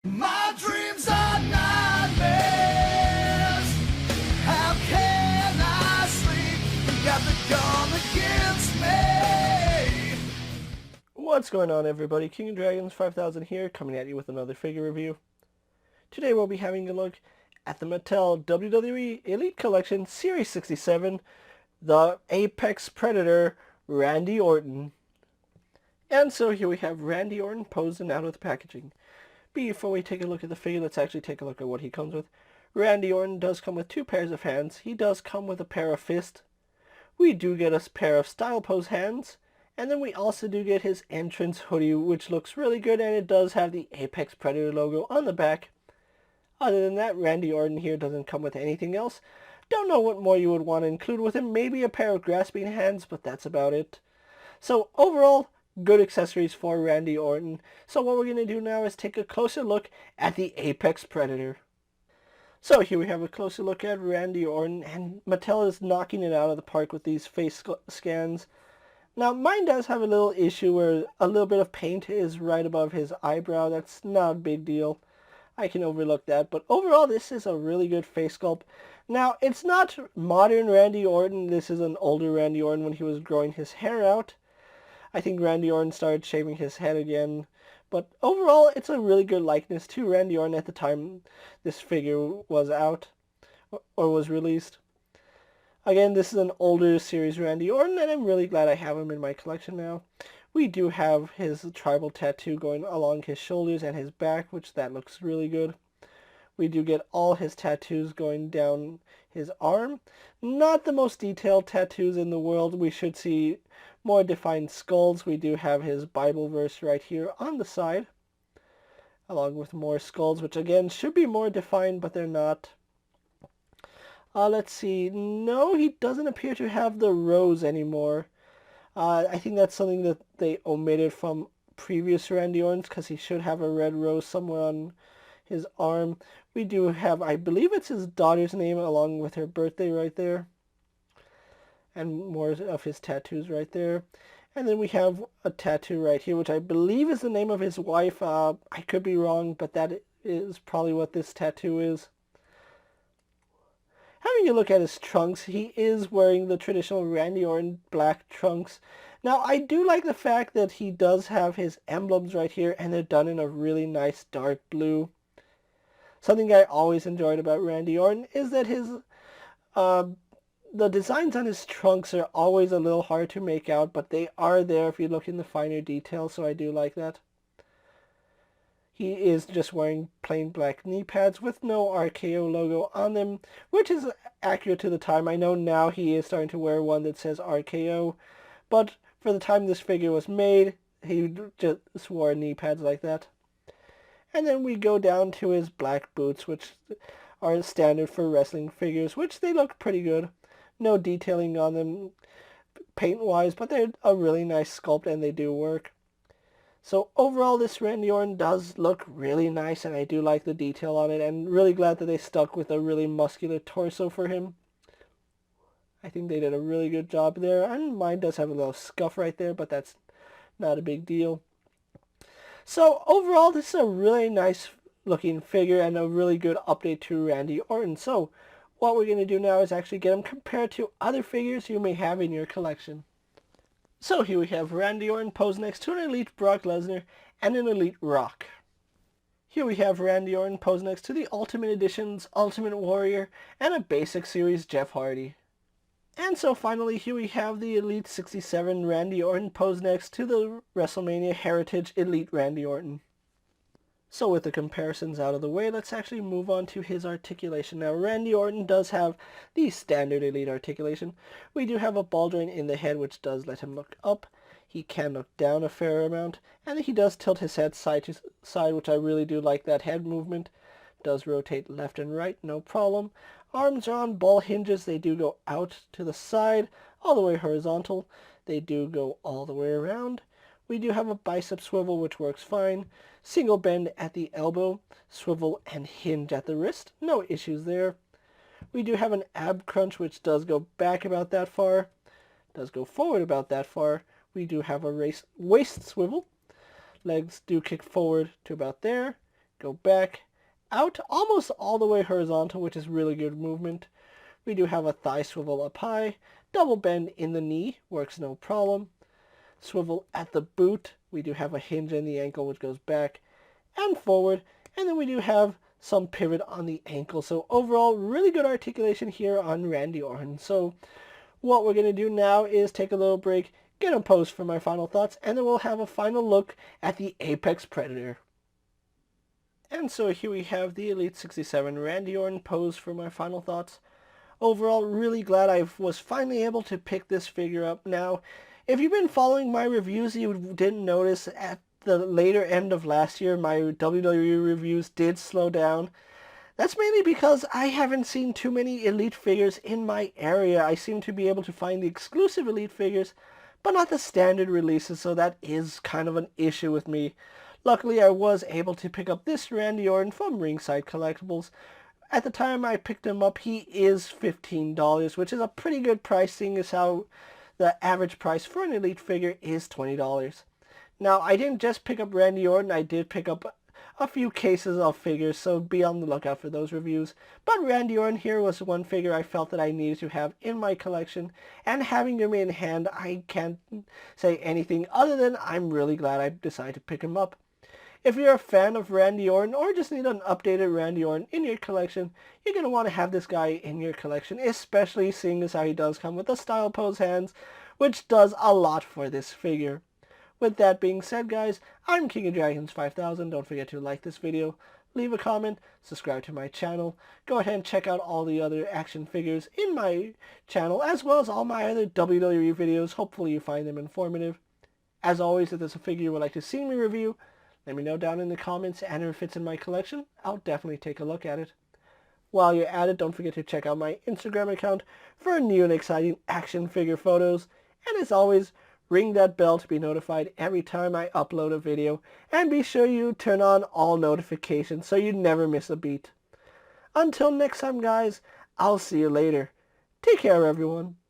My dreams are nightmares. How can I sleep? You got the gun against me. What's going on, everybody? KingofDragons 5000 here, coming at you with another figure review. Today we'll be having a look at the Mattel WWE Elite Collection Series 67, the Apex Predator, Randy Orton. And so here we have Randy Orton posing out of the packaging. Before we take a look at the figure, let's actually take a look at what he comes with. Randy Orton does come with two pairs of hands. He does come with a pair of fists. We do get a pair of style pose hands. And then we also do get his entrance hoodie, which looks really good, and it does have the Apex Predator logo on the back. Other than that, Randy Orton here doesn't come with anything else. Don't know what more you would want to include with him. Maybe a pair of grasping hands, but that's about it. So overall, good accessories for Randy Orton. So what we're going to do now is take a closer look at the Apex Predator. So here we have a closer look at Randy Orton, and Mattel is knocking it out of the park with these face scans. Now, mine does have a little issue where a little bit of paint is right above his eyebrow. That's not a big deal. I can overlook that. But overall, this is a really good face sculpt. Now, it's not modern Randy Orton. This is an older Randy Orton when he was growing his hair out. I think Randy Orton started shaving his head again. But overall, it's a really good likeness to Randy Orton at the time this figure was out or was released. Again, this is an older series Randy Orton, and I'm really glad I have him in my collection now. We do have his tribal tattoo going along his shoulders and his back, which that looks really good. We do get all his tattoos going down his arm. Not the most detailed tattoos in the world. We should see more defined skulls. We do have his Bible verse right here on the side, along with more skulls, which again should be more defined, but they're not. Let's see. No, he doesn't appear to have the rose anymore. I think that's something that they omitted from previous Randy Ortons, because he should have a red rose somewhere on his arm. We do have, I believe it's his daughter's name along with her birthday right there. And more of his tattoos right there. And then we have a tattoo right here, which I believe is the name of his wife. I could be wrong, but that is probably what this tattoo is. Having a look at his trunks, he is wearing the traditional Randy Orton black trunks. Now, I do like the fact that he does have his emblems right here, and they're done in a really nice dark blue. Something I always enjoyed about Randy Orton is that the designs on his trunks are always a little hard to make out, but they are there if you look in the finer details, so I do like that. He is just wearing plain black knee pads with no RKO logo on them, which is accurate to the time. I know now he is starting to wear one that says RKO, but for the time this figure was made, he just wore knee pads like that. And then we go down to his black boots, which are standard for wrestling figures, which they look pretty good. No detailing on them paint-wise, but they're a really nice sculpt and they do work. So overall, this Randy Orton does look really nice, and I do like the detail on it, and really glad that they stuck with a really muscular torso for him. I think they did a really good job there, and mine does have a little scuff right there, but that's not a big deal. So overall, this is a really nice looking figure and a really good update to Randy Orton. So what we're going to do now is actually get him compared to other figures you may have in your collection. So here we have Randy Orton posed next to an Elite Brock Lesnar and an Elite Rock. Here we have Randy Orton posed next to the Ultimate Edition's Ultimate Warrior and a Basic Series Jeff Hardy. And so finally, here we have the Elite 67 Randy Orton posed next to the WrestleMania Heritage Elite Randy Orton. So with the comparisons out of the way, let's actually move on to his articulation. Now, Randy Orton does have the standard Elite articulation. We do have a ball joint in the head, which does let him look up. He can look down a fair amount, and he does tilt his head side to side, which I really do like that head movement. Does rotate left and right, no problem. Arms are on ball hinges. They do go out to the side, all the way horizontal. They do go all the way around. We do have a bicep swivel, which works fine. Single bend at the elbow, swivel and hinge at the wrist. No issues there. We do have an ab crunch, which does go back about that far. Does go forward about that far. We do have a waist swivel. Legs do kick forward to about there. go back, out, almost all the way horizontal, which is really good movement. We do have a thigh swivel up high, double bend in the knee, works no problem. Swivel at the boot, we do have a hinge in the ankle which goes back and forward, and then we do have some pivot on the ankle. So overall, really good articulation here on Randy Orton. So what we're going to do now is take a little break, get him posed for my final thoughts, and then we'll have a final look at the Apex Predator. And so here we have the Elite 67 Randy Orton posed for my final thoughts. Overall, really glad I was finally able to pick this figure up. Now, if you've been following my reviews, you didn't notice at the later end of last year, my WWE reviews did slow down. That's mainly because I haven't seen too many Elite figures in my area. I seem to be able to find the exclusive Elite figures, but not the standard releases, so that is kind of an issue with me. Luckily, I was able to pick up this Randy Orton from Ringside Collectibles. At the time I picked him up, he is $15, which is a pretty good price, seeing as how the average price for an Elite figure is $20. Now, I didn't just pick up Randy Orton, I did pick up a few cases of figures, so be on the lookout for those reviews. But Randy Orton here was one figure I felt that I needed to have in my collection, and having him in hand, I can't say anything other than I'm really glad I decided to pick him up. If you're a fan of Randy Orton or just need an updated Randy Orton in your collection, you're going to want to have this guy in your collection, especially seeing as how he does come with the style pose hands, which does a lot for this figure. With that being said, guys, I'm King of Dragons 5000. Don't forget to like this video, leave a comment, subscribe to my channel. Go ahead and check out all the other action figures in my channel, as well as all my other WWE videos. Hopefully you find them informative. As always, if there's a figure you would like to see me review, let me know down in the comments, and if it's in my collection, I'll definitely take a look at it. While you're at it, don't forget to check out my Instagram account for new and exciting action figure photos. And as always, ring that bell to be notified every time I upload a video, and be sure you turn on all notifications so you never miss a beat. Until next time, guys, I'll see you later. Take care, everyone.